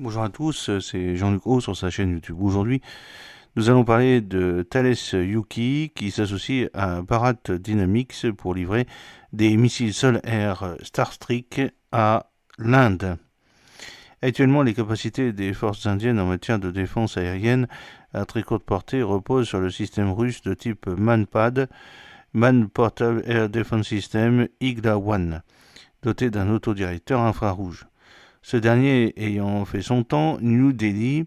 Bonjour à tous, c'est Jean-Luc Haut sur sa chaîne YouTube. Aujourd'hui, nous allons parler de Thales Yuki qui s'associe à Bharat Dynamics pour livrer des missiles sol-air Starstreak à l'Inde. Actuellement, les capacités des forces indiennes en matière de défense aérienne à très courte portée reposent sur le système russe de type MANPAD, Man Portable Air Defense System IGLA-1, doté d'un autodirecteur infrarouge. Ce dernier ayant fait son temps, New Delhi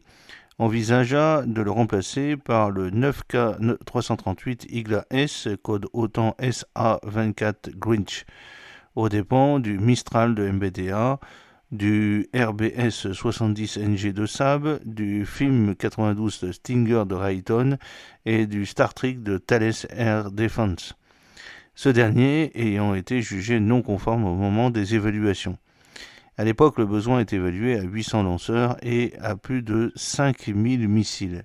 envisagea de le remplacer par le 9K338 IGLA-S, code OTAN SA-24 Grinch, aux dépens du Mistral de MBDA, du RBS 70NG de Saab, du FIM 92 de Stinger de Raytheon et du Star Trek de Thales Air Defense. Ce dernier ayant été jugé non conforme au moment des évaluations. À l'époque, le besoin est évalué à 800 lanceurs et à plus de 5000 missiles.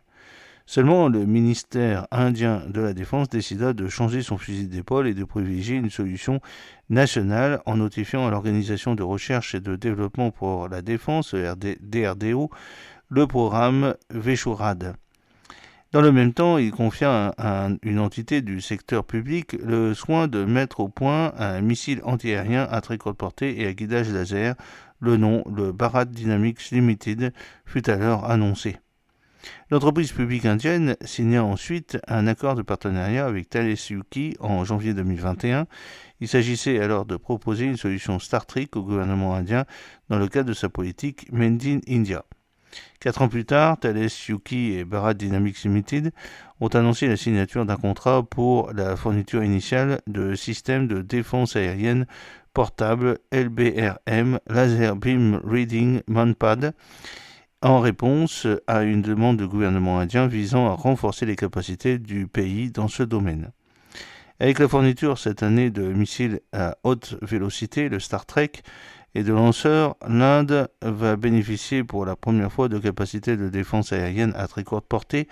Seulement, le ministère indien de la Défense décida de changer son fusil d'épaule et de privilégier une solution nationale en notifiant à l'Organisation de recherche et de développement pour la défense, DRDO, le programme Veshurad. Dans le même temps, il confia à une entité du secteur public le soin de mettre au point un missile antiaérien à très courte portée et à guidage laser. Le nom, le Bharat Dynamics Limited, fut alors annoncé. L'entreprise publique indienne signa ensuite un accord de partenariat avec Thales Yuki en janvier 2021. Il s'agissait alors de proposer une solution Star Trek au gouvernement indien dans le cadre de sa politique Made in India. 4 ans plus tard, Thales Yuki et Bharat Dynamics Limited ont annoncé la signature d'un contrat pour la fourniture initiale de systèmes de défense aérienne portables LBRM, Laser Beam Reading Manpad, en réponse à une demande du gouvernement indien visant à renforcer les capacités du pays dans ce domaine. Avec la fourniture cette année de missiles à haute vélocité, le Star Trek, et de lanceurs, l'Inde va bénéficier pour la première fois de capacités de défense aérienne à très courte portée,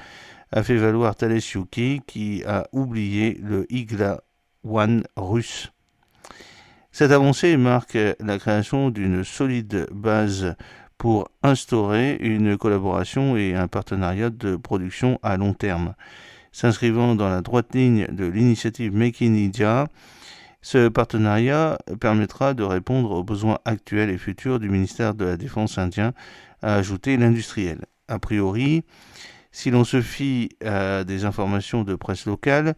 a fait valoir Thales Yuki, qui a oublié le IGLA-1 russe. Cette avancée marque la création d'une solide base pour instaurer une collaboration et un partenariat de production à long terme. S'inscrivant dans la droite ligne de l'initiative Make in India, ce partenariat permettra de répondre aux besoins actuels et futurs du ministère de la Défense indien, a ajouté l'industriel. A priori, si l'on se fie à des informations de presse locale,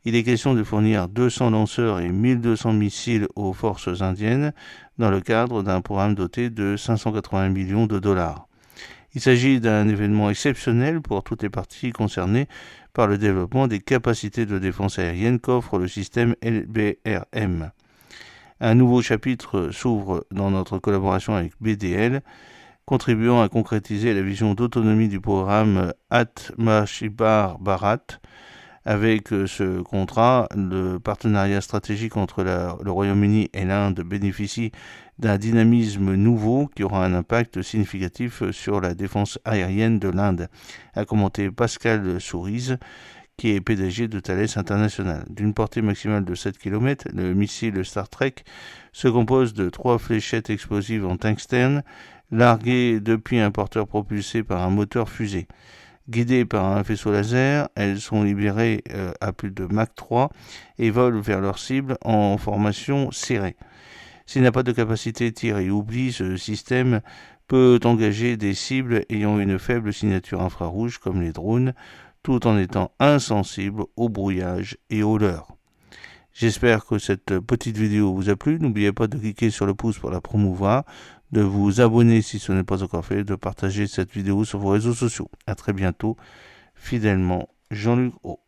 il est question de fournir 200 lanceurs et 1200 missiles aux forces indiennes dans le cadre d'un programme doté de 580 millions de dollars. Il s'agit d'un événement exceptionnel pour toutes les parties concernées par le développement des capacités de défense aérienne qu'offre le système LBRM. Un nouveau chapitre s'ouvre dans notre collaboration avec BDL, contribuant à concrétiser la vision d'autonomie du programme Atmashnirbhar Bharat. Avec ce contrat, le partenariat stratégique entre le Royaume-Uni et l'Inde bénéficie d'un dynamisme nouveau qui aura un impact significatif sur la défense aérienne de l'Inde, a commenté Pascal Sourise, qui est PDG de Thales International. D'une portée maximale de 7 km, le missile Star Trek se compose de 3 fléchettes explosives en tungstène, larguées depuis un porteur propulsé par un moteur fusée. Guidées par un faisceau laser, elles sont libérées à plus de Mach 3 et volent vers leur cible en formation serrée. S'il n'a pas de capacité tir et oubli, ce système peut engager des cibles ayant une faible signature infrarouge comme les drones, tout en étant insensible au brouillage et aux leurres. J'espère que cette petite vidéo vous a plu. N'oubliez pas de cliquer sur le pouce pour la promouvoir, de vous abonner si ce n'est pas encore fait, de partager cette vidéo sur vos réseaux sociaux. A très bientôt, fidèlement, Jean-Luc Haut.